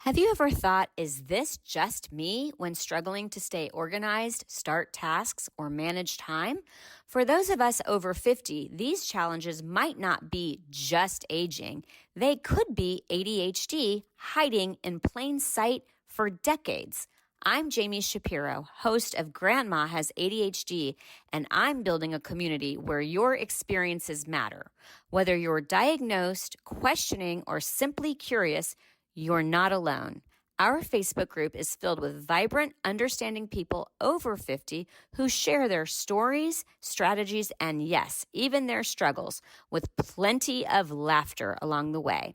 Have you ever thought, is this just me when struggling to stay organized, start tasks, or manage time? For those of us over 50, these challenges might not be just aging. They could be ADHD hiding in plain sight for decades. I'm Jami Shapiro, host of Grandma Has ADHD, and I'm building a community where your experiences matter. Whether you're diagnosed, questioning, or simply curious, you're not alone. Our Facebook group is filled with vibrant, understanding people over 50 who share their stories, strategies, and yes, even their struggles, with plenty of laughter along the way.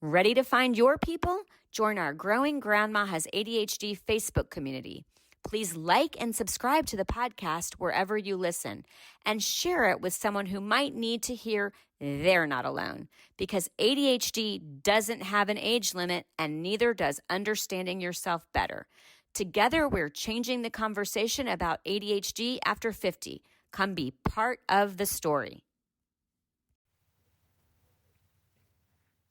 Ready to find your people? Join our growing Grandma Has ADHD Facebook community. Please like and subscribe to the podcast wherever you listen and share it with someone who might need to hear they're not alone, because ADHD doesn't have an age limit and neither does understanding yourself better. Together, we're changing the conversation about ADHD after 50. Come be part of the story.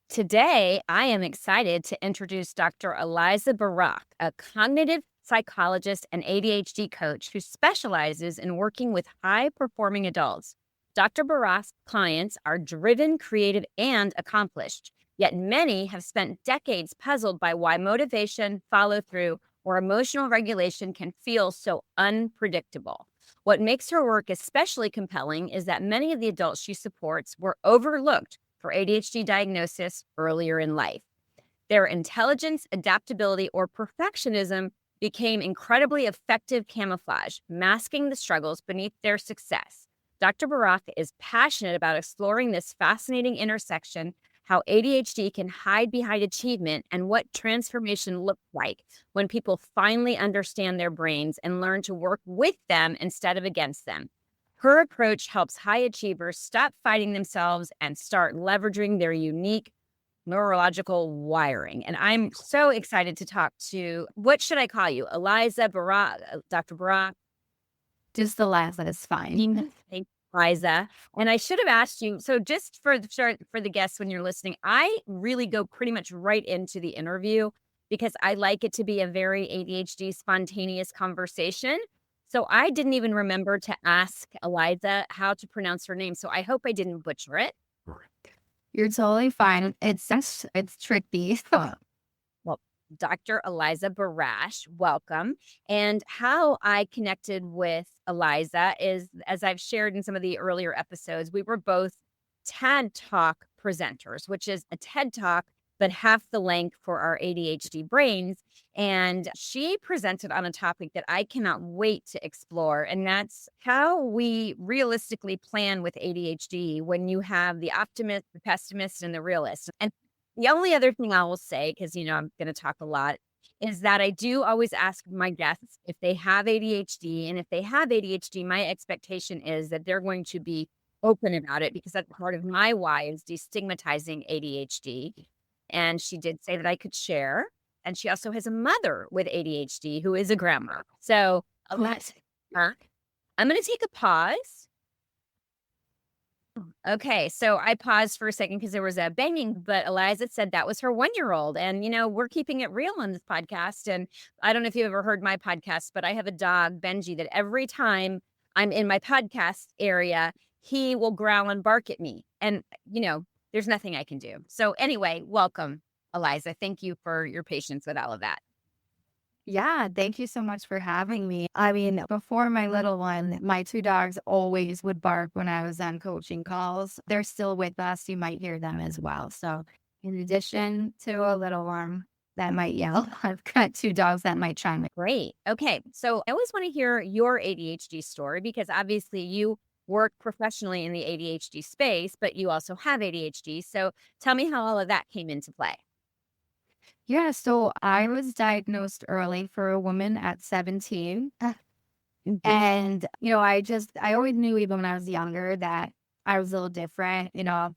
Today, I am excited to introduce Dr. Eliza Barach, a cognitive psychologist and ADHD coach who specializes in working with high-performing adults. Dr. Barach's clients are driven, creative, and accomplished, yet many have spent decades puzzled by why motivation, follow-through, or emotional regulation can feel so unpredictable. What makes her work especially compelling is that many of the adults she supports were overlooked for ADHD diagnosis earlier in life. Their intelligence, adaptability, or perfectionism became incredibly effective camouflage, masking the struggles beneath their success. Dr. Barach is passionate about exploring this fascinating intersection, how ADHD can hide behind achievement, and what transformation looks like when people finally understand their brains and learn to work with them instead of against them. Her approach helps high achievers stop fighting themselves and start leveraging their unique neurological wiring. And I'm so excited to talk to, what should I call you? Eliza Barach, Dr. Barach? Just the last that is fine. Thank you, Eliza. And I should have asked you, so just for the guests when you're listening, I really go pretty much right into the interview because I like it to be a very ADHD spontaneous conversation. So I didn't even remember to ask Eliza how to pronounce her name. So I hope I didn't butcher it. You're totally fine. It's tricky. Well, Dr. Eliza Barach, welcome. And how I connected with Eliza is, as I've shared in some of the earlier episodes, we were both TED Talk presenters, which is a TED Talk, but half the length for our ADHD brains. And she presented on a topic that I cannot wait to explore. And that's how we realistically plan with ADHD when you have the optimist, the pessimist, and the realist. And the only other thing I will say, because, I'm going to talk a lot, is that I do always ask my guests if they have ADHD. And if they have ADHD, my expectation is that they're going to be open about it, because that's part of my why is destigmatizing ADHD. And she did say that I could share. And she also has a mother with ADHD who is a grandma. So I'm going to take a pause. Okay, so I paused for a second because there was a banging, but Eliza said that was her 1-year-old. And, we're keeping it real on this podcast. And I don't know if you've ever heard my podcast, but I have a dog, Benji, that every time I'm in my podcast area, he will growl and bark at me. And, there's nothing I can do. So anyway, welcome, Eliza. Thank you for your patience with all of that. Yeah, thank you so much for having me. I mean, before my little one, my 2 dogs always would bark when I was on coaching calls. They're still with us. You might hear them as well. So in addition to a little one that might yell, I've got 2 dogs that might chime. Great. Okay. So I always want to hear your ADHD story, because obviously you work professionally in the ADHD space, but you also have ADHD. So tell me how all of that came into play. Yeah, so I was diagnosed early for a woman at 17. And, I always knew even when I was younger that I was a little different, a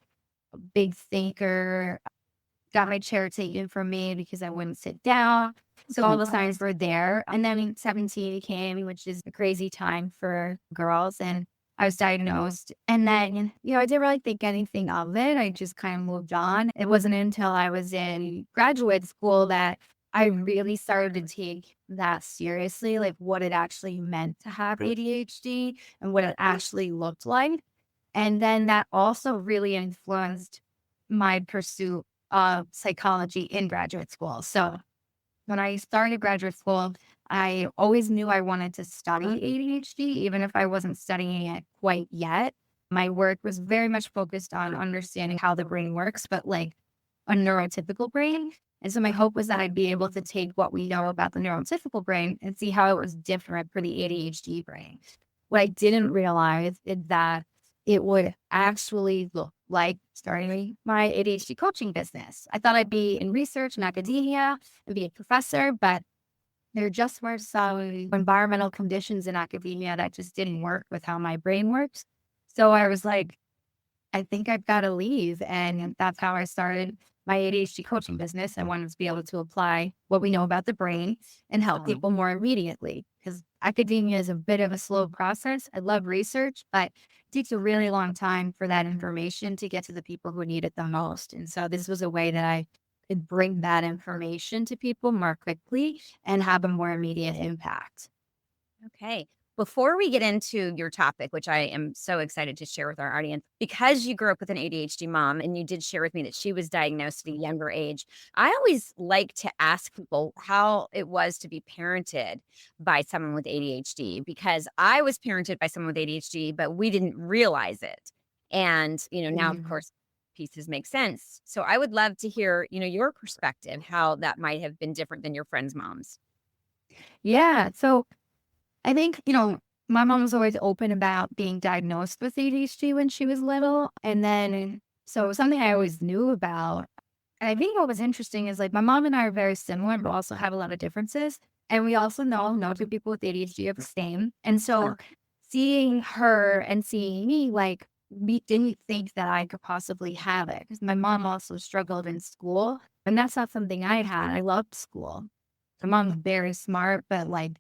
big thinker, got my chair taken from me because I wouldn't sit down. So all the signs were there. And then 17 came, which is a crazy time for girls. And I was diagnosed. And then, I didn't really think anything of it. I just kind of moved on. It wasn't until I was in graduate school that I really started to take that seriously, like what it actually meant to have ADHD and what it actually looked like. And then that also really influenced my pursuit of psychology in graduate school. So when I started graduate school, I always knew I wanted to study ADHD, even if I wasn't studying it quite yet. My work was very much focused on understanding how the brain works, but like a neurotypical brain. And so my hope was that I'd be able to take what we know about the neurotypical brain and see how it was different for the ADHD brain. What I didn't realize is that it would actually look like starting my ADHD coaching business. I thought I'd be in research and academia and be a professor, but there just were some environmental conditions in academia that just didn't work with how my brain works. So I was like, I think I've got to leave. And that's how I started my ADHD coaching business. I wanted to be able to apply what we know about the brain and help people more immediately, because academia is a bit of a slow process. I love research, but it takes a really long time for that information to get to the people who need it the most. And so this was a way that I could bring that information to people more quickly and have a more immediate impact. Okay. Before we get into your topic, which I am so excited to share with our audience, because you grew up with an ADHD mom and you did share with me that she was diagnosed at a younger age, I always like to ask people how it was to be parented by someone with ADHD, because I was parented by someone with ADHD, but we didn't realize it. And, now, of course, pieces make sense. So I would love to hear, your perspective, how that might have been different than your friends' moms. Yeah. So I think, my mom was always open about being diagnosed with ADHD when she was little. And then, so something I always knew about, and I think what was interesting is like my mom and I are very similar, but also have a lot of differences. And we also know no two people with ADHD are the same. And so seeing her and seeing me, like, we didn't think that I could possibly have it because my mom also struggled in school. And that's not something I had. I loved school. My mom's very smart, but like,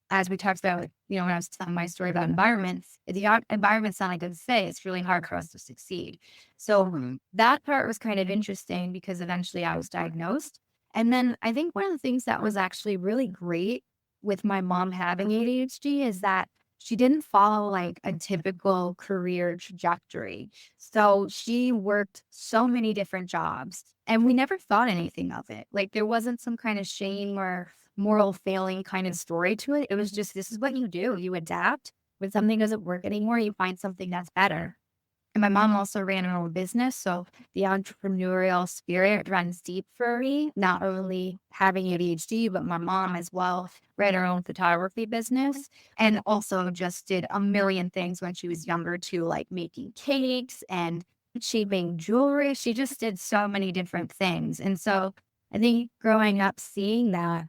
as we talked about, when I was telling my story about environments, if the environment's not a good fit, it's really hard for us to succeed. So that part was kind of interesting because eventually I was diagnosed. And then I think one of the things that was actually really great with my mom having ADHD is that she didn't follow like a typical career trajectory. So she worked so many different jobs and we never thought anything of it. Like there wasn't some kind of shame or moral failing kind of story to it. It was just, this is what you do. You adapt. When something doesn't work anymore, you find something that's better. And my mom also ran her own business. So the entrepreneurial spirit runs deep for me, not only having ADHD, but my mom as well ran her own photography business and also just did a million things when she was younger too, like making cakes and shaping jewelry. She just did so many different things. And so I think growing up, seeing that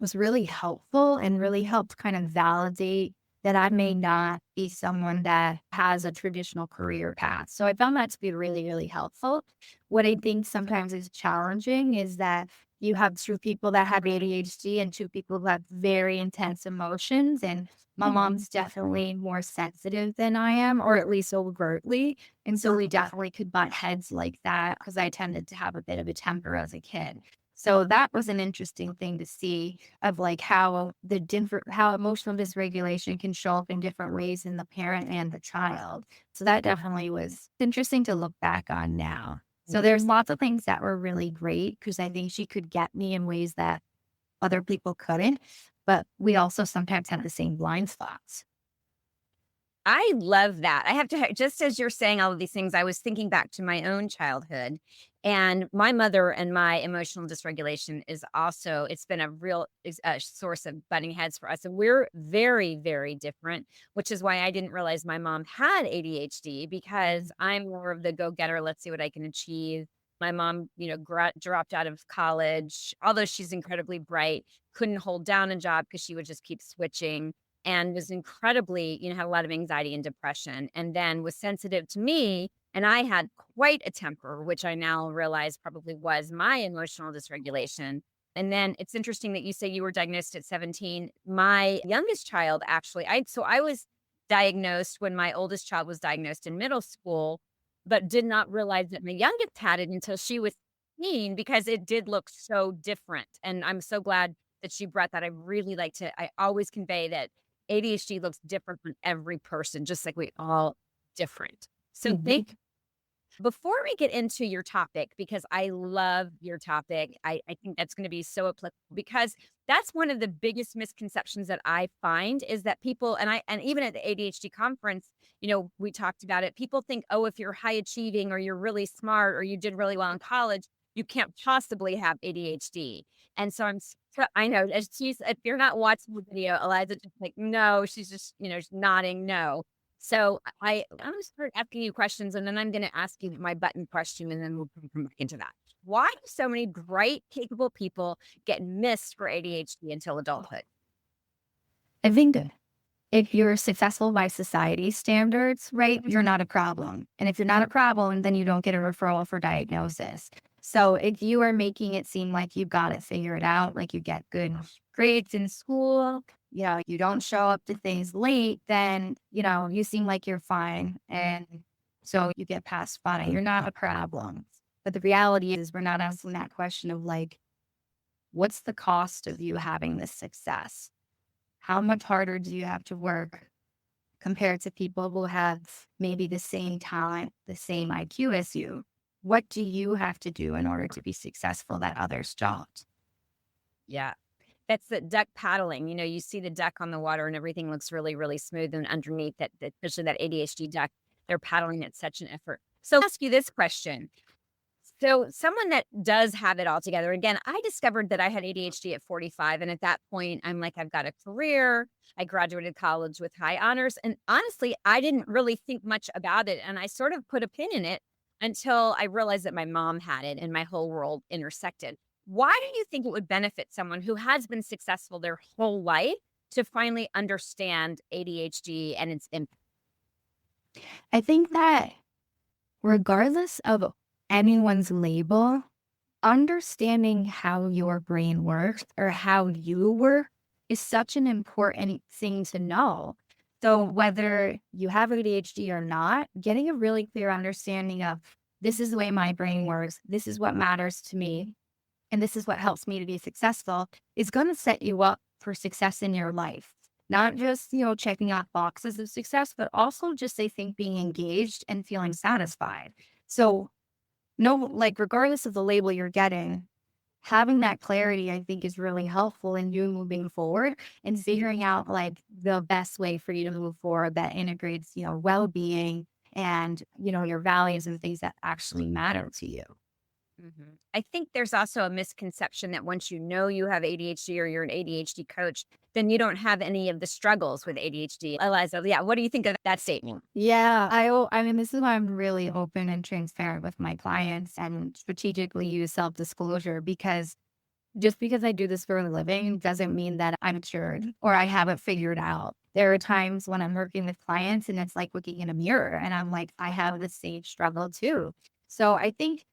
was really helpful and really helped kind of validate that I may not be someone that has a traditional career path. So I found that to be really, really helpful. What I think sometimes is challenging is that you have two people that have ADHD and two people who have very intense emotions. And my mom's definitely more sensitive than I am, or at least overtly. And so we definitely could butt heads like that because I tended to have a bit of a temper as a kid. So that was an interesting thing to see of like how how emotional dysregulation can show up in different ways in the parent and the child. So that definitely was interesting to look back on now. So there's lots of things that were really great because I think she could get me in ways that other people couldn't, but we also sometimes have the same blind spots. I love that. I have to, just as you're saying all of these things, I was thinking back to my own childhood, and my mother and my emotional dysregulation is also, it's been a real source of butting heads for us. And we're very, very different, which is why I didn't realize my mom had ADHD, because I'm more of the go getter. Let's see what I can achieve. My mom, dropped out of college, although she's incredibly bright, couldn't hold down a job because she would just keep switching, and was incredibly, had a lot of anxiety and depression, and then was sensitive to me. And I had quite a temper, which I now realize probably was my emotional dysregulation. And then it's interesting that you say you were diagnosed at 17. My youngest child, actually, I was diagnosed when my oldest child was diagnosed in middle school, but did not realize that my youngest had it until she was 16 because it did look so different. And I'm so glad that she brought that. I always convey that ADHD looks different from every person, just like we all different. So Mhm. before we get into your topic, because I love your topic, I think that's going to be so applicable because that's one of the biggest misconceptions that I find is that people, and even at the ADHD conference, we talked about it. People think, oh, if you're high achieving or you're really smart or you did really well in college, you can't possibly have ADHD. And so I know as if you're not watching the video, Eliza just like, no, she's just, she's nodding no. So I'm gonna start asking you questions, and then I'm gonna ask you my button question, and then we'll come back into that. Why do so many bright, capable people get missed for ADHD until adulthood? I think if you're successful by society standards, right, you're not a problem. And if you're not a problem, then you don't get a referral for diagnosis. So if you are making it seem like you've got it figured out, like you get good grades in school, you don't show up to things late, then, you seem like you're fine. And so you get passed by. You're not a problem. But the reality is we're not asking that question of like, what's the cost of you having this success? How much harder do you have to work compared to people who have maybe the same talent, the same IQ as you? What do you have to do in order to be successful that others don't? Yeah. That's the duck paddling. You see the duck on the water and everything looks really, really smooth. And underneath especially that ADHD duck, they're paddling at such an effort. So I'll ask you this question. So someone that does have it all together, again, I discovered that I had ADHD at 45. And at that point, I'm like, I've got a career. I graduated college with high honors. And honestly, I didn't really think much about it. And I sort of put a pin in it until I realized that my mom had it and my whole world intersected. Why do you think it would benefit someone who has been successful their whole life to finally understand ADHD and its impact? I think that regardless of anyone's label, understanding how your brain works or how you work is such an important thing to know. So, whether you have ADHD or not, getting a really clear understanding of this is the way my brain works, this is what matters to me, and this is what helps me to be successful is going to set you up for success in your life. Not just, checking off boxes of success, but also just, I think, being engaged and feeling satisfied. So, no, like, regardless of the label you're getting, having that clarity, I think, is really helpful in you moving forward and figuring out like the best way for you to move forward that integrates, well being and, your values and things that actually matter to you. I think there's also a misconception that once you know you have ADHD or you're an ADHD coach, then you don't have any of the struggles with ADHD. Eliza, yeah, what do you think of that statement? Yeah, I mean, this is why I'm really open and transparent with my clients and strategically use self disclosure because just because I do this for a living doesn't mean that I'm cured or I have it figured out. There are times when I'm working with clients and it's like looking in a mirror and I'm like, I have the same struggle too. So I think,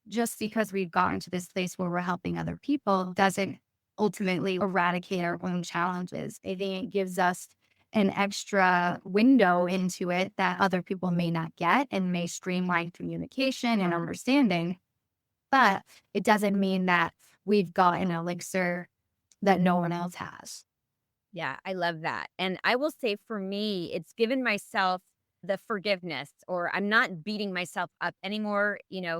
just because we've gotten to this place where we're helping other people doesn't ultimately eradicate our own challenges. I think it gives us an extra window into it that other people may not get and may streamline communication and understanding. But it doesn't mean that we've got an elixir that no one else has. Yeah, I love that. And I will say for me, it's given myself the forgiveness, or I'm not beating myself up anymore,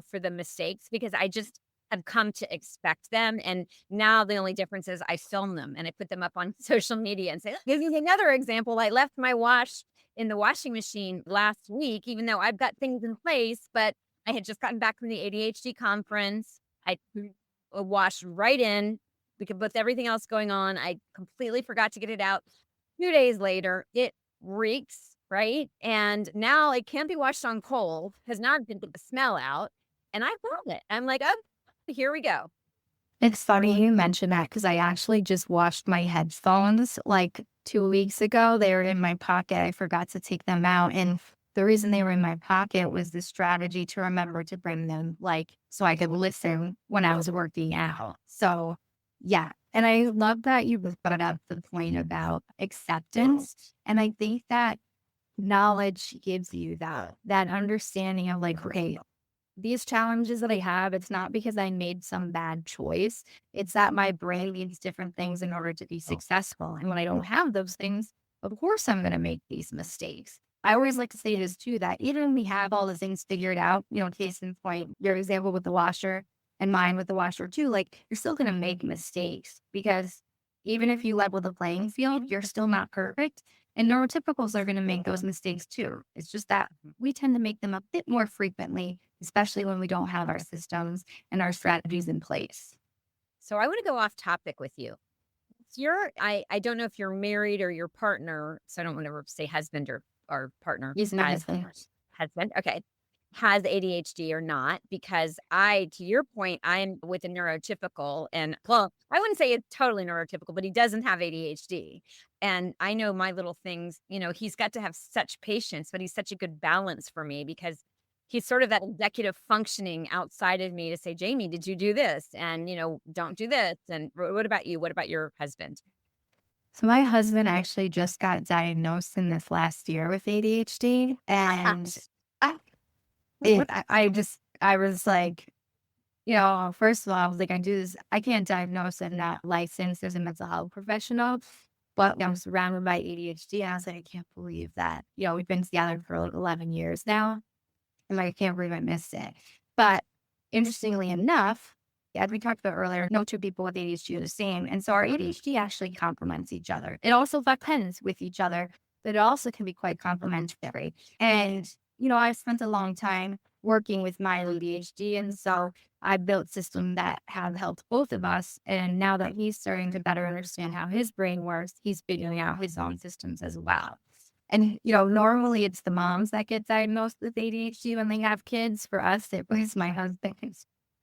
for the mistakes because I just have come to expect them. And now the only difference is I film them and I put them up on social media and say, "Look, give you another example. I left my wash in the washing machine last week, even though I've got things in place, but I had just gotten back from the ADHD conference. I threw a wash right in because with everything else going on, I completely forgot to get it out. 2 days later, it reeks, right? And now it can't be washed on cold because now I can get the smell out. And I found it. I'm like, oh, here we go. It's funny you mentioned that because I actually just washed my headphones like 2 weeks ago. They were in my pocket. I forgot to take them out. And the reason they were in my pocket was the strategy to remember to bring them, like, so I could listen when I was working out. So Yeah. And I love that you brought up the point about acceptance. And I think that knowledge gives you that understanding of like, okay, these challenges that I have, it's not because I made some bad choice. It's that my brain needs different things in order to be successful. And when I don't have those things, of course I'm going to make these mistakes. I always like to say this too, that even when we have all the things figured out, case in point, your example with the washer and mine with the washer too, like you're still going to make mistakes because even if you level the playing field, you're still not perfect. And neurotypicals are going to make those mistakes too. It's just that we tend to make them a bit more frequently, especially when we don't have our systems and our strategies in place. So I want to go off topic with you. I don't know if you're married or your partner, so I don't want to say husband or partner He's my has husband. husband. Okay. Has ADHD or not, because to your point, I'm with a neurotypical and well, I wouldn't say it's totally neurotypical, but he doesn't have ADHD. And I know my little things, he's got to have such patience, but he's such a good balance for me because he's sort of that executive functioning outside of me to say, Jamie, did you do this? And, don't do this. And what about you? What about your husband? So my husband actually just got diagnosed in this last year with ADHD. And I, I was like, first of all, I was like, I can't diagnose and not licensed as a mental health professional. But I was surrounded by ADHD. And I was like, I can't believe that. We've been together for like 11 years now. And like, I can't believe I missed it. But interestingly enough, as we talked about earlier, no two people with ADHD are the same. And so our ADHD actually complements each other. It also depends with each other, but it also can be quite complementary. And, I spent a long time working with my ADHD. And so I built systems that have helped both of us. And now that he's starting to better understand how his brain works, he's figuring out his own systems as well. And, normally it's the moms that get diagnosed with ADHD when they have kids. For us, it was my husband.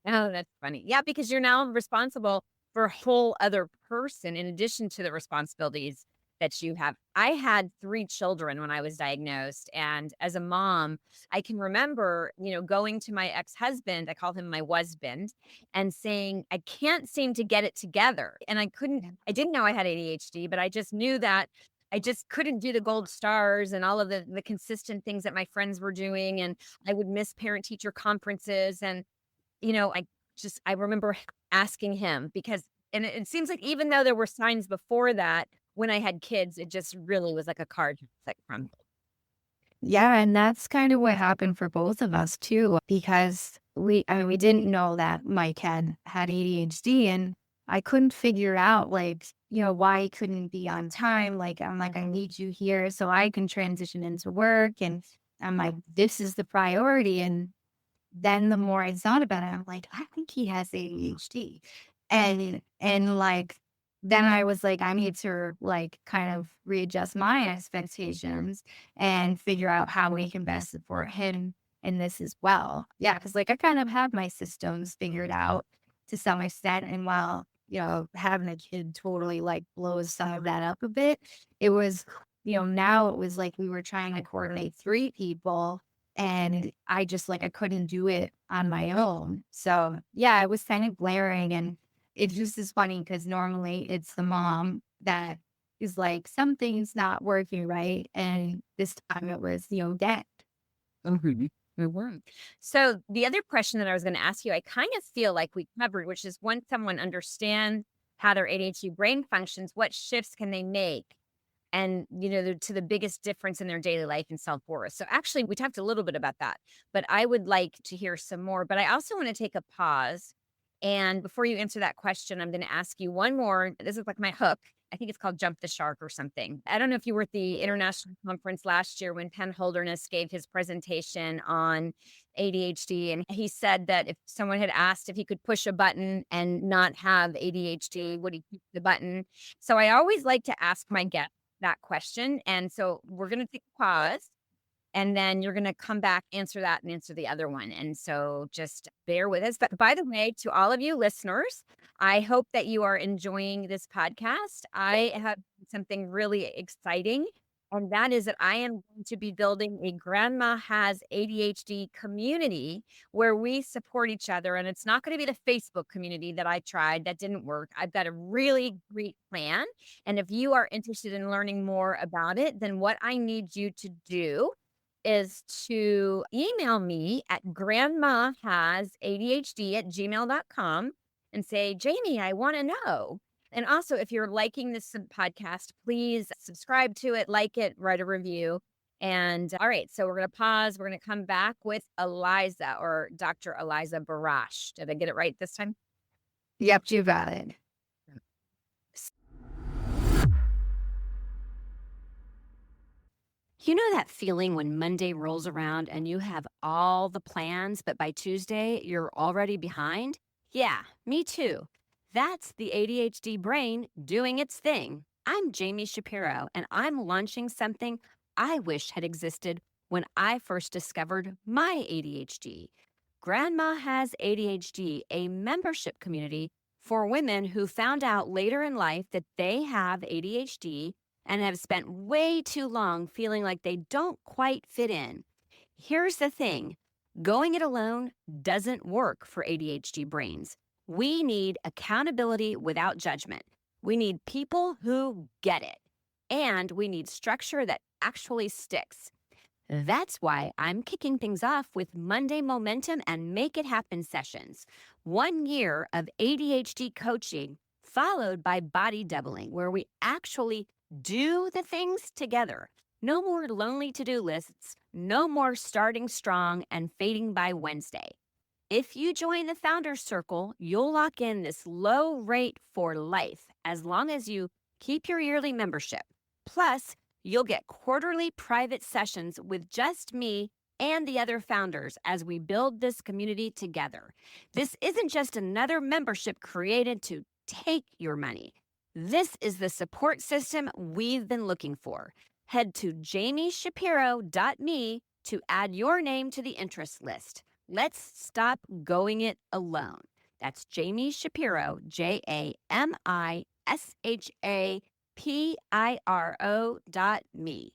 Oh, that's funny. Yeah, because you're now responsible for a whole other person in addition to the responsibilities that you have. I had 3 children when I was diagnosed, and as a mom, I can remember, going to my ex-husband, I call him my husband, and saying, "I can't seem to get it together." And I didn't know I had ADHD, but I just knew that I just couldn't do the gold stars and all of the consistent things that my friends were doing, and I would miss parent-teacher conferences, and I remember asking him because and it seems like even though there were signs before that, when I had kids, it just really was like a card that crumbled. Yeah, and that's kind of what happened for both of us too, because we didn't know that Mike had ADHD, and I couldn't figure out like, why he couldn't be on time. Like, I'm like, I need you here so I can transition into work. And I'm like, this is the priority. And then the more I thought about it, I'm like, I think he has ADHD. And like then I was like, I need to like kind of readjust my expectations and figure out how we can best support him in this as well. Yeah, because like I kind of have my systems figured out to some extent. And while, having a kid totally like blows some of that up a bit, it was, now it was like we were trying to coordinate 3 people and I just like I couldn't do it on my own. So yeah, it was kind of glaring, and it just is funny because normally it's the mom that is like something's not working right, and this time it was dad. Mhm. We weren't. So the other question that I was going to ask you, I kind of feel like we covered, which is once someone understands how their ADHD brain functions, what shifts can they make? And, to the biggest difference in their daily life and self-worth. So actually, we talked a little bit about that, but I would like to hear some more. But I also want to take a pause. And before you answer that question, I'm going to ask you one more. This is like my hook. I think it's called Jump the Shark or something. I don't know if you were at the international conference last year when Penn Holderness gave his presentation on ADHD. And he said that if someone had asked if he could push a button and not have ADHD, would he push the button? So I always like to ask my guests that question. And so we're going to take a pause and then you're going to come back, answer that and answer the other one. And so just bear with us. But by the way, to all of you listeners, I hope that you are enjoying this podcast. I have something really exciting And that is that I am going to be building a Grandma Has ADHD community where we support each other. And it's not going to be the Facebook community that I tried that didn't work. I've got a really great plan. And if you are interested in learning more about it, then what I need you to do is to email me at grandmahasadhd@gmail.com and say, Jami, I want to know. And also, if you're liking this podcast, please subscribe to it, like it, write a review. And all right, so we're going to pause. We're going to come back with Eliza or Dr. Eliza Barach. Did I get it right this time? Yep, you got it. You know that feeling when Monday rolls around and you have all the plans, but by Tuesday, you're already behind? Yeah, me too. That's the ADHD brain doing its thing. I'm Jami Shapiro, and I'm launching something I wish had existed when I first discovered my ADHD. Grandma Has ADHD, a membership community for women who found out later in life that they have ADHD and have spent way too long feeling like they don't quite fit in. Here's the thing, going it alone doesn't work for ADHD brains. We need accountability without judgment. We need people who get it. And we need structure that actually sticks. That's why I'm kicking things off with Monday Momentum and Make It Happen sessions. 1 year of ADHD coaching, followed by body doubling, where we actually do the things together. No more lonely to-do lists, no more starting strong and fading by Wednesday. If you join the Founders Circle, you'll lock in this low rate for life as long as you keep your yearly membership. Plus, you'll get quarterly private sessions with just me and the other founders as we build this community together. This isn't just another membership created to take your money. This is the support system we've been looking for. Head to jamieshapiro.me to add your name to the interest list. Let's stop going it alone. That's Jami Shapiro, JamiShapiro.me.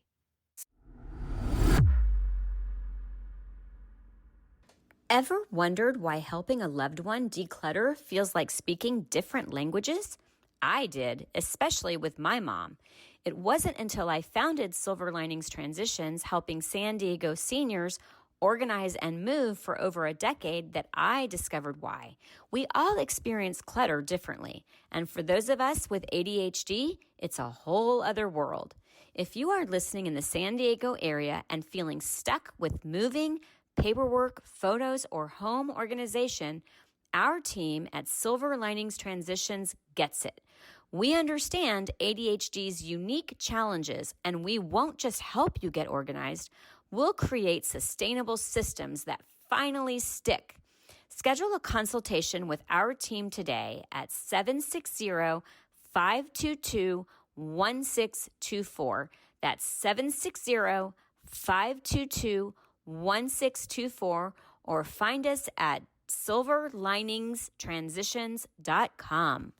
Ever wondered why helping a loved one declutter feels like speaking different languages? I did, especially with my mom. It wasn't until I founded Silver Linings Transitions, helping San Diego seniors organize and move for over a decade, that I discovered why. We all experience clutter differently, and for those of us with ADHD, it's a whole other world. If you are listening in the San Diego area and feeling stuck with moving, paperwork, photos, or home organization, our team at Silver Linings Transitions gets it. We understand ADHD's unique challenges, and we won't just help you get organized. We'll create sustainable systems that finally stick. Schedule a consultation with our team today at 760-522-1624. That's 760-522-1624, or find us at silverliningstransitions.com.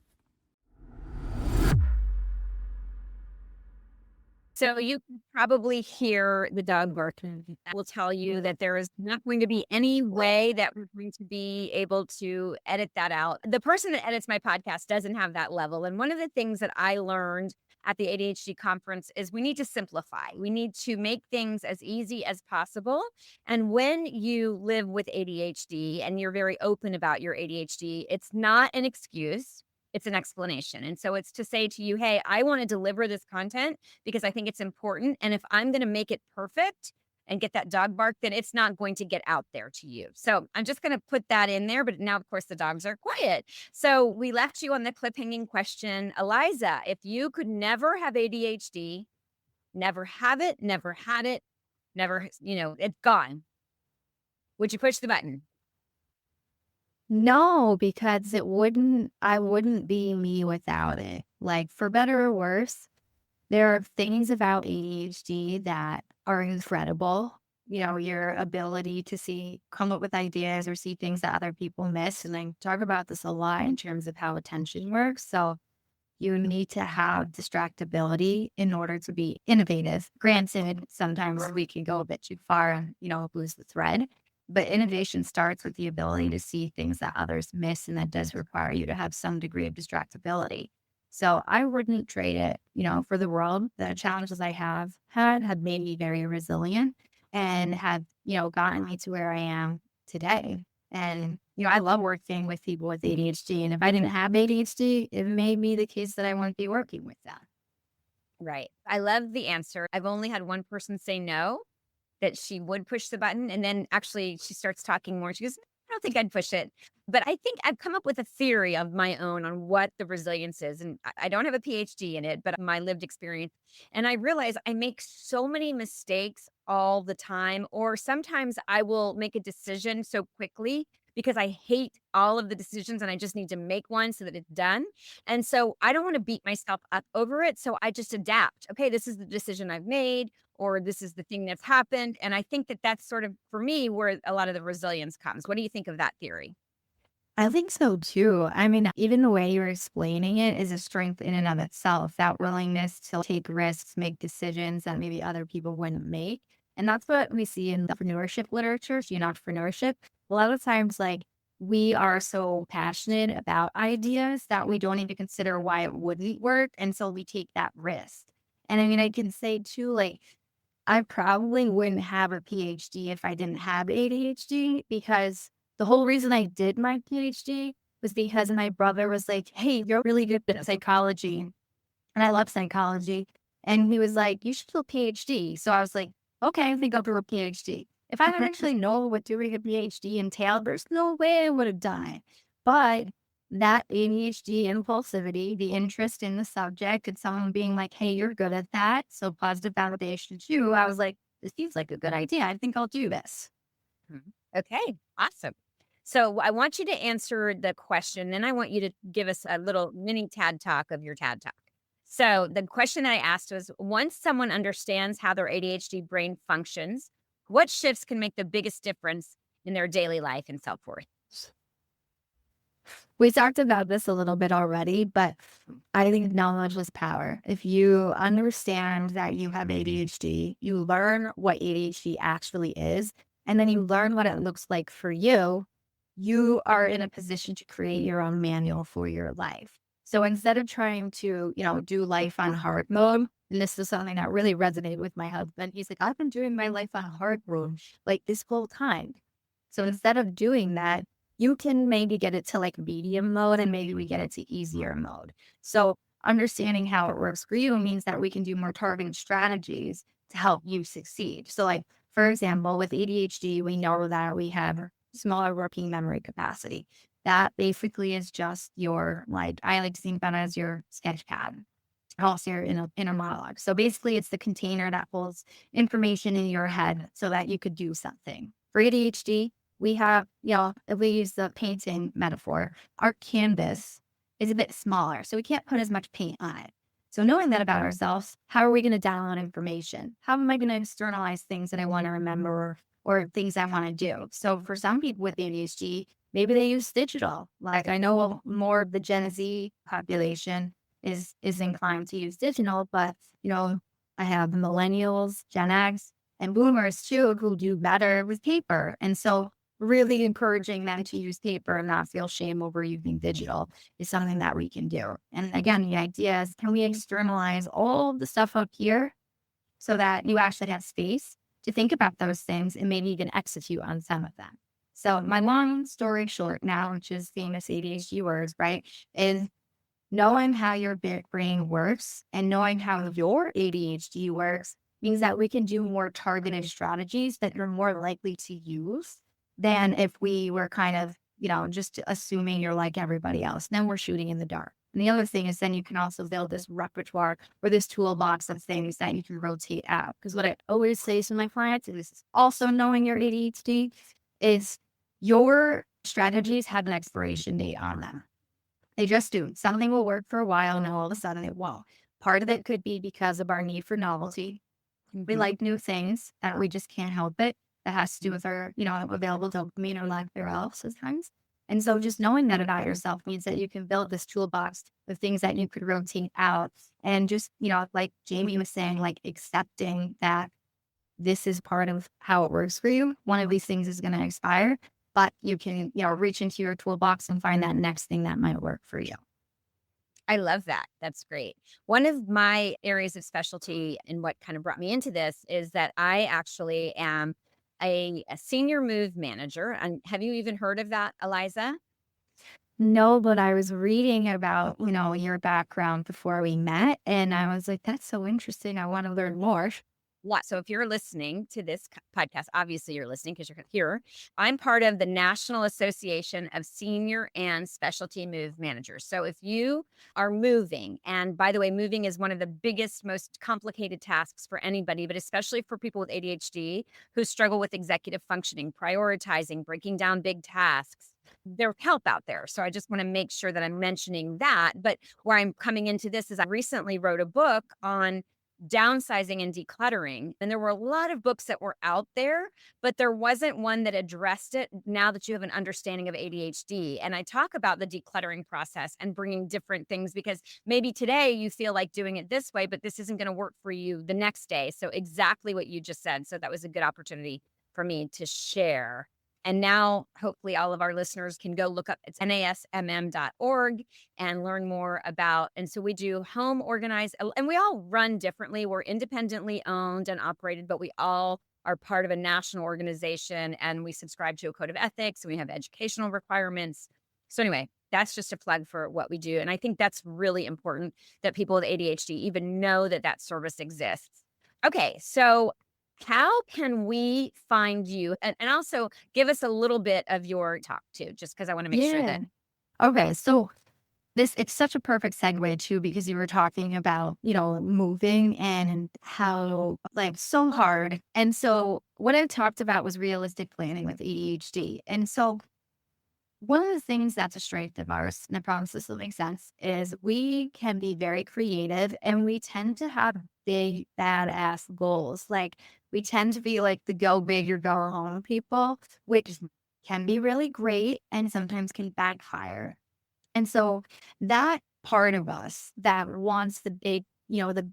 So you can probably hear the dog barking. That will tell you that there is not going to be any way that we're going to be able to edit that out. The person that edits my podcast doesn't have that level. And one of the things that I learned at the ADHD conference is we need to simplify. We need to make things as easy as possible. And when you live with ADHD and you're very open about your ADHD, it's not an excuse. It's an explanation. And so it's to say to you, hey, I want to deliver this content because I think it's important. And if I'm going to make it perfect and get that dog bark, then it's not going to get out there to you. So I'm just going to put that in there. But now, of course, the dogs are quiet. So we left you on the cliffhanging question. Eliza, if you could never have ADHD, never have it, never had it, never, it's gone, would you push the button? No, because I wouldn't be me without it. Like, for better or worse, there are things about ADHD that are incredible. Your ability to come up with ideas or see things that other people miss. And I talk about this a lot in terms of how attention works. So you need to have distractibility in order to be innovative. Granted, sometimes we can go a bit too far and, lose the thread. But innovation starts with the ability to see things that others miss, and that does require you to have some degree of distractibility. So I wouldn't trade it, for the world. The challenges I have made me very resilient and have, gotten me to where I am today. And, I love working with people with ADHD. And if I didn't have ADHD, it may be the case that I wouldn't be working with that. Right. I love the answer. I've only had one person say no, that she would push the button, and then actually she starts talking more. She goes, "I don't think I'd push it." But I think I've come up with a theory of my own on what the resilience is, and I don't have a PhD in it, but my lived experience. And I realize I make so many mistakes all the time, or sometimes I will make a decision so quickly because I hate all of the decisions and I just need to make one so that it's done. And so I don't want to beat myself up over it, so I just adapt. Okay, this is the decision I've made, or this is the thing that's happened. And I think that that's sort of, for me, where a lot of the resilience comes. What do you think of that theory? I think so too. I mean, even the way you're explaining it is a strength in and of itself, that willingness to take risks, make decisions that maybe other people wouldn't make. And that's what we see in the entrepreneurship literature, entrepreneurship. A lot of times, like, we are so passionate about ideas that we don't even consider why it wouldn't work. And so we take that risk. And I mean, I can say too, like, I probably wouldn't have a PhD if I didn't have ADHD, because the whole reason I did my PhD was because my brother was like, "Hey, you're really good at psychology." And I love psychology. And he was like, "You should do a PhD." So I was like, "Okay, I think I'll do a PhD." If I didn't actually know what doing a PhD entailed, there's no way I would have done it. But that ADHD impulsivity, the interest in the subject, and someone being like, "Hey, you're good at that." So positive validation too. I was like, "This seems like a good idea. I think I'll do this." Mhm. Okay, awesome. So I want you to answer the question, and I want you to give us a little mini TAD talk of your TAD talk. So the question that I asked was, once someone understands how their ADHD brain functions, what shifts can make the biggest difference in their daily life and self-worth? We talked about this a little bit already, but I think knowledge is power. If you understand that you have ADHD, you learn what ADHD actually is, and then you learn what it looks like for you, you are in a position to create your own manual for your life. So instead of trying to, do life on hard mode, and this is something that really resonated with my husband. He's like, "I've been doing my life on hard mode like this whole time." So instead of doing that, you can maybe get it to like medium mode, and maybe we get it to easier mode. So understanding how it works for you means that we can do more targeted strategies to help you succeed. So, like, for example, with ADHD, we know that we have smaller working memory capacity. That basically is just your, like, I like to think about it as your sketch pad, also your inner monologue. So basically, it's the container that holds information in your head so that you could do something. For ADHD, we have, if we use the painting metaphor, our canvas is a bit smaller, so we can't put as much paint on it. So knowing that about ourselves, how are we going to download information? How am I going to externalize things that I want to remember, or things I want to do? So for some people with ADHD, maybe they use digital. Like, I know more of the Gen Z population is inclined to use digital, but I have millennials, Gen X, and boomers too who do better with paper. And so really encouraging them to use paper and not feel shame over using digital is something that we can do. And again, the idea is, can we externalize all of the stuff up here so that you actually have space to think about those things and maybe even execute on some of them? So my long story short now, which is famous ADHD words, right, is knowing how your brain works and knowing how your ADHD works means that we can do more targeted strategies that you're more likely to use than if we were kind of, just assuming you're like everybody else. Then we're shooting in the dark. And the other thing is, then you can also build this repertoire or this toolbox of things that you can rotate out. Because what I always say to my clients, and this is also knowing your ADHD, is your strategies have an expiration date on them. They just do. Something will work for a while, and then all of a sudden it won't. Part of it could be because of our need for novelty. We like new things that we just can't help it. That has to do with our, available dopamine or lack thereof sometimes. And so just knowing that about yourself means that you can build this toolbox of things that you could rotate out. And just, like Jami was saying, like accepting that this is part of how it works for you. One of these things is going to expire, but you can, reach into your toolbox and find that next thing that might work for you. I love that. That's great. One of my areas of specialty and what kind of brought me into this is that I actually am a senior move manager. And have you even heard of that, Eliza? No, but I was reading about, your background before we met, and I was like, that's so interesting. I want to learn more. What? So if you're listening to this podcast, obviously you're listening because you're here. I'm part of the National Association of Senior and Specialty Move Managers. So if you are moving, and by the way, moving is one of the biggest, most complicated tasks for anybody, but especially for people with ADHD who struggle with executive functioning, prioritizing, breaking down big tasks. There's help out there. So I just want to make sure that I'm mentioning that. But where I'm coming into this is I recently wrote a book on downsizing and decluttering. And there were a lot of books that were out there, but there wasn't one that addressed it now that you have an understanding of ADHD. And I talk about the decluttering process and bringing different things because maybe today you feel like doing it this way, but this isn't going to work for you the next day. So exactly what you just said. So that was a good opportunity for me to share. And now, hopefully, all of our listeners can go look up, it's nasmm.org and learn more about. And so we do home organized, and we all run differently. We're independently owned and operated, but we all are part of a national organization and we subscribe to a code of ethics and we have educational requirements. So, anyway, that's just a plug for what we do. And I think that's really important that people with ADHD even know that that service exists. Okay, so how can we find you? And also give us a little bit of your talk too, just because I want to make sure that. Okay. So it's such a perfect segue too, because you were talking about, moving and how like so hard. And so what I talked about was realistic planning with ADHD. And so one of the things that's a strength of ours, and I promise this will make sense, is we can be very creative and we tend to have big, badass goals. Like we tend to be like the go big or go home people, which can be really great and sometimes can backfire. And so that part of us that wants the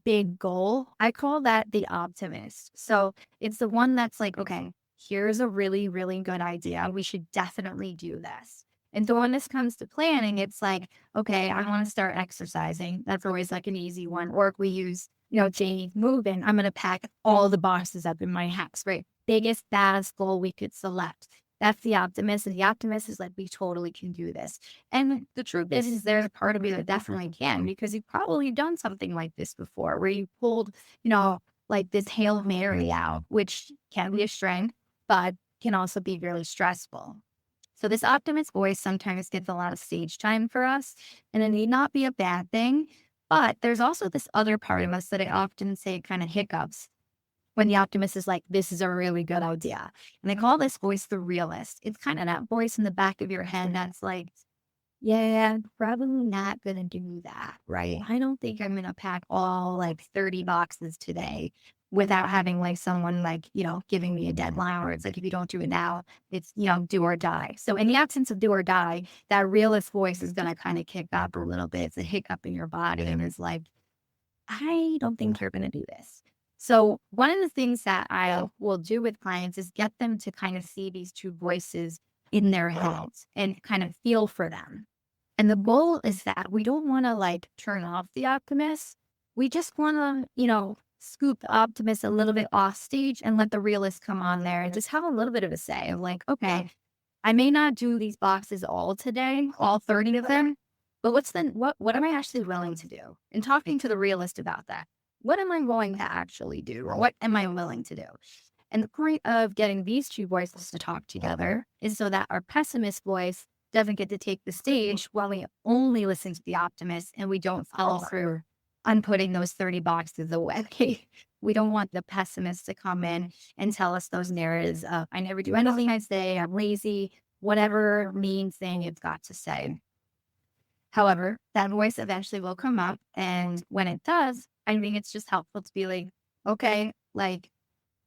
big goal, I call that the optimist. So it's the one that's like, okay, here's a really, really good idea. We should definitely do this. And so when this comes to planning, it's like, okay, I want to start exercising. That's always like an easy one. Or if we use, Jami's moving, I'm going to pack all the boxes up in my house, right? Biggest, baddest goal we could select. That's the optimist. And the optimist is like, we totally can do this. And the truth is there's a part of me that definitely can, because you've probably done something like this before where you pulled, like this Hail Mary out, which can be a strength, but can also be really stressful. So this optimist voice sometimes gets a lot of stage time for us, and it need not be a bad thing. But there's also this other part of us that I often say kind of hiccups when the optimist is like, this is a really good idea. And they call this voice the realist. It's kind of that voice in the back of your head that's like, yeah, probably not going to do that, right? I don't think I'm going to pack all like 30 boxes today without having like someone like, giving me a deadline, or it's like, if you don't do it now, it's, do or die. So in the absence of do or die, that realist voice is going to kind of kick up a little bit. It's a hiccup in your body and it's like, I don't think you're going to do this. So one of the things that I will do with clients is get them to kind of see these two voices in their heads and kind of feel for them. And the goal is that we don't want to like turn off the optimist. We just want to, scoop the optimist a little bit off stage and let the realist come on there and just have a little bit of a say of like, okay, I may not do these boxes all today, all 30 of them, but what am I actually willing to do? And talking to the realist about that. What am I going to actually do? Or what am I willing to do? And the point of getting these two voices to talk together is so that our pessimist voice doesn't get to take the stage while we only listen to the optimist and we don't follow through on putting those 30 boxes away. We don't want the pessimist to come in and tell us those narratives of, I never do anything I say, I'm lazy, whatever mean thing it's got to say. However, that voice eventually will come up. And when it does, I think it's just helpful to be like, okay, like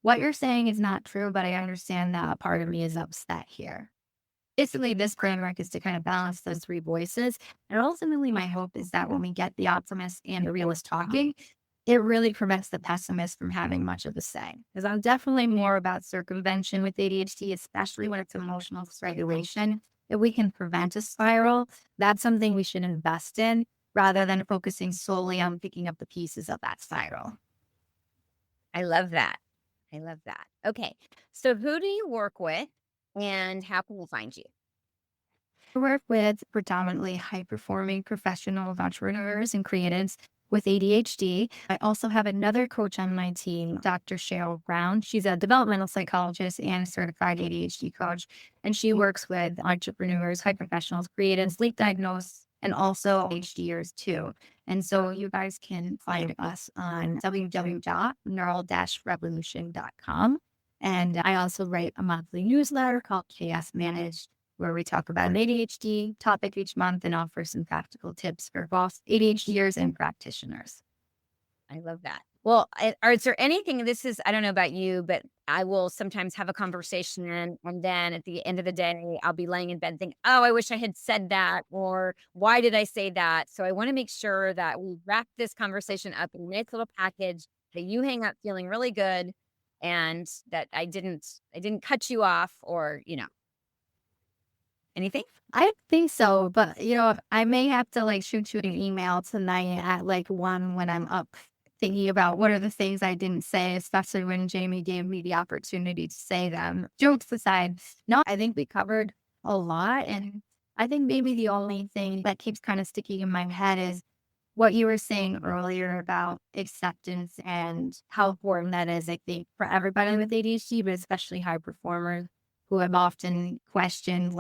what you're saying is not true, but I understand that a part of me is upset here. basically this framework is to kind of balance those three voices. And ultimately, my hope is that when we get the optimist and the realist talking, it really prevents the pessimist from having much of a say. Because I'm definitely more about circumvention with ADHD, especially when it's emotional dysregulation. If we can prevent a spiral, that's something we should invest in rather than focusing solely on picking up the pieces of that spiral. I love that. I love that. Okay. So who do you work with and how can we find you? I work with predominantly high performing professional entrepreneurs and creatives with ADHD. I also have another coach on my team, Dr. Cheryl Brown. She's a developmental psychologist and a certified ADHD coach. And she works with entrepreneurs, high professionals, creatives, late diagnosed, and also ADHDers too. And so you guys can find us on www.neural-revolution.com. And I also write a monthly newsletter called Chaos Managed, where we talk about an ADHD topic each month and offer some practical tips for both ADHDers and practitioners. I love that. Well, is there anything, this is, I don't know about you, but I will sometimes have a conversation and then at the end of the day, I'll be laying in bed and think, oh, I wish I had said that, or why did I say that? So I want to make sure that we wrap this conversation up in a nice little package, that you hang up feeling really good and that I didn't cut you off or, anything? I think so, but I may have to shoot you an email tonight at 1 when I'm up thinking about what are the things I didn't say, especially when Jami gave me the opportunity to say them. Jokes aside, no, I think we covered a lot. And I think maybe the only thing that keeps kind of sticking in my head is what you were saying earlier about acceptance and how important that is, I think, for everybody with ADHD, but especially high performers who have often questioned,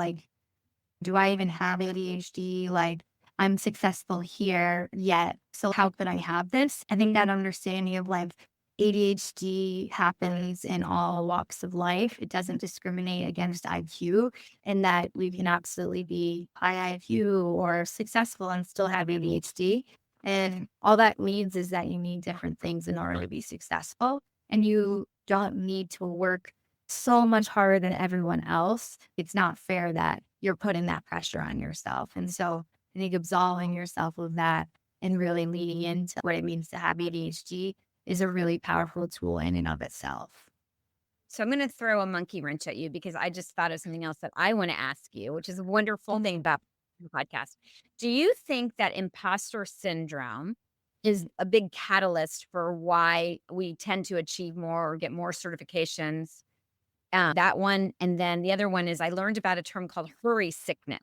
do I even have ADHD? I'm successful here yet. So how could I have this? I think that understanding of ADHD happens in all walks of life. It doesn't discriminate against IQ, and that we can absolutely be high IQ or successful and still have ADHD. And all that means is that you need different things in order to be successful. And you don't need to work so much harder than everyone else. It's not fair that you're putting that pressure on yourself. And so I think absolving yourself of that and really leaning into what it means to have ADHD is a really powerful tool in and of itself. So I'm going to throw a monkey wrench at you because I just thought of something else that I want to ask you, which is a wonderful thing about the podcast. Do you think that imposter syndrome is a big catalyst for why we tend to achieve more or get more certifications? That one. And then the other one is I learned about a term called hurry sickness.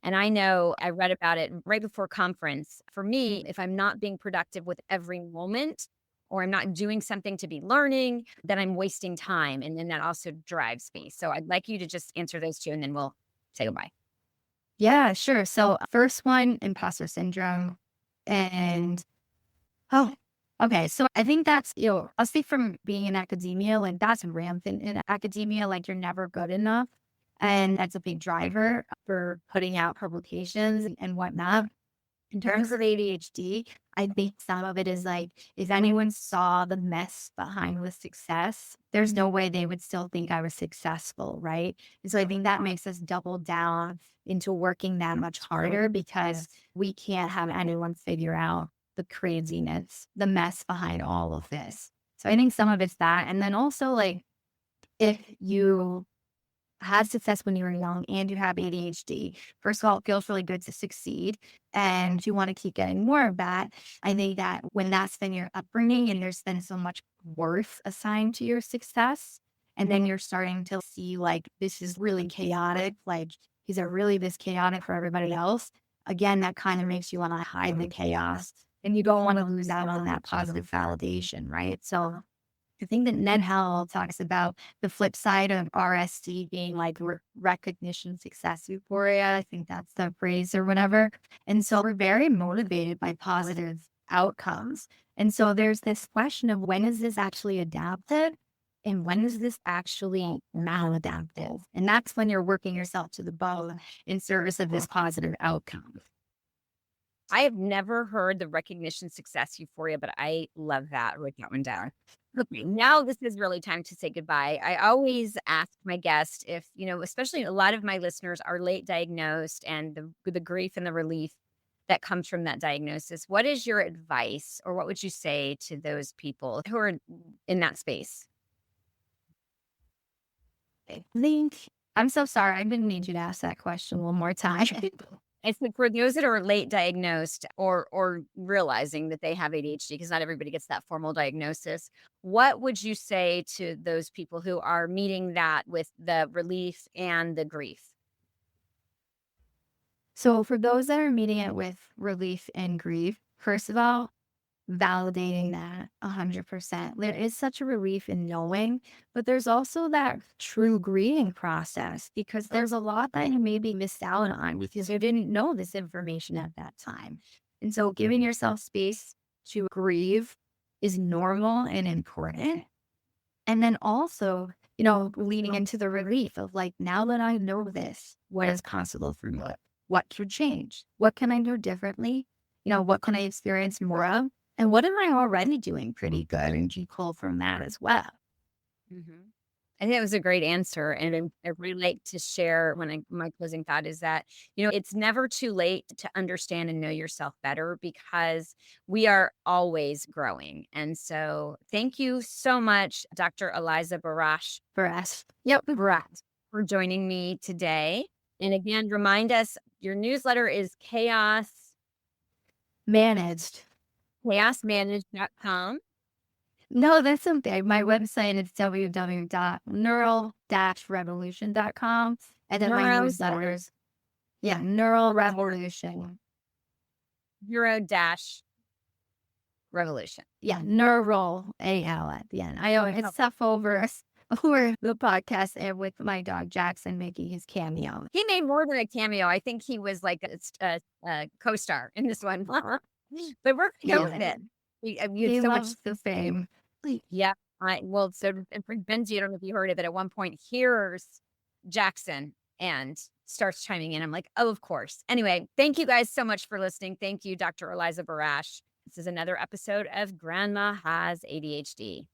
And I know I read about it right before conference. For me, if I'm not being productive with every moment, or I'm not doing something to be learning, then I'm wasting time. And then that also drives me. So I'd like you to just answer those two and then we'll say goodbye. Yeah, sure. So first one, imposter syndrome. And oh, okay. So I think that's, I'll speak from being in academia, that's rampant in academia, you're never good enough. And that's a big driver for putting out publications and whatnot. In terms of ADHD, I think some of it is if anyone saw the mess behind the success, there's no way they would still think I was successful, right? And so I think that makes us double down into working that much harder because we can't have anyone figure out the craziness, the mess behind all of this. So I think some of it's that. And then also, if you had success when you were young and you have ADHD, first of all, it feels really good to succeed and you want to keep getting more of that. I think that when that's been your upbringing and there's been so much worth assigned to your success, and then you're starting to see this is really chaotic, is it really this chaotic for everybody else? Again, that kind of makes you want to hide the chaos and you don't want to lose out on that positive validation, right? So I think that Ned Howell talks about the flip side of RSD being recognition, success, euphoria. I think that's the phrase or whatever. And so we're very motivated by positive outcomes. And so there's this question of when is this actually adaptive and when is this actually maladaptive? And that's when you're working yourself to the bone in service of this positive outcome. I have never heard the recognition success euphoria, but I love that. I wrote that one down. Okay, now this is really time to say goodbye. I always ask my guest if, especially a lot of my listeners are late diagnosed and the grief and the relief that comes from that diagnosis. What is your advice or what would you say to those people who are in that space? I think I'm so sorry. I'm gonna need you to ask that question one more time. It's like for those that are late diagnosed or realizing that they have ADHD, because not everybody gets that formal diagnosis. What would you say to those people who are meeting that with the relief and the grief? So for those that are meeting it with relief and grief, first of all, validating that 100%. There is such a relief in knowing, but there's also that true grieving process because there's a lot that you maybe missed out on because you didn't know this information at that time. And so giving yourself space to grieve is normal and important. And then also, leaning into the relief of like, now that I know this, what is possible for me? What should change? What can I do differently? What can I experience more of? And what am I already doing pretty good? And you pull from that as well. Mhm. I think that was a great answer, and I really like to share my closing thought is that, it's never too late to understand and know yourself better because we are always growing. And so thank you so much, Dr. Eliza Barach, For us. Yep. Barach, for joining me today. And again, remind us your newsletter is Managed. chaosmanaged.com. No, that's something. My website is www.neural-revolution.com. And then my newsletters. Yeah, Neural Revolution. Euro-revolution. Yeah, Neural AL at the end. I always stuff over the podcast and with my dog Jackson making his cameo. He made more than a cameo. I think he was like a co-star in this one. But we're going to go with it. He So much loves the fame. Yeah. So and for Benji, I don't know if you heard it, but at one point hears Jackson and starts chiming in. I'm like, oh, of course. Anyway, thank you guys so much for listening. Thank you, Dr. Eliza Barach. This is another episode of Grandma Has ADHD.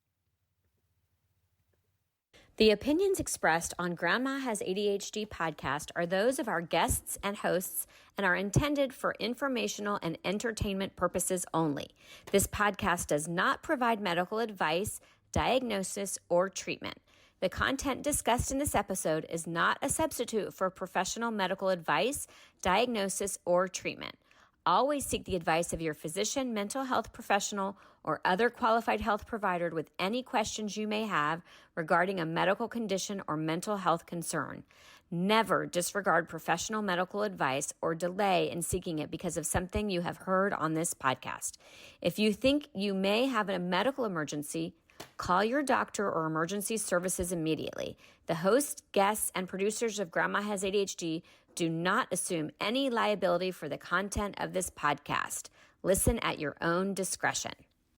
The opinions expressed on Grandma Has ADHD podcast are those of our guests and hosts and are intended for informational and entertainment purposes only. This podcast does not provide medical advice, diagnosis, or treatment. The content discussed in this episode is not a substitute for professional medical advice, diagnosis, or treatment. Always seek the advice of your physician, mental health professional, or other qualified health provider with any questions you may have regarding a medical condition or mental health concern. Never disregard professional medical advice or delay in seeking it because of something you have heard on this podcast. If you think you may have a medical emergency, call your doctor or emergency services immediately. The host, guests, and producers of Grandma Has ADHD do not assume any liability for the content of this podcast. Listen at your own discretion.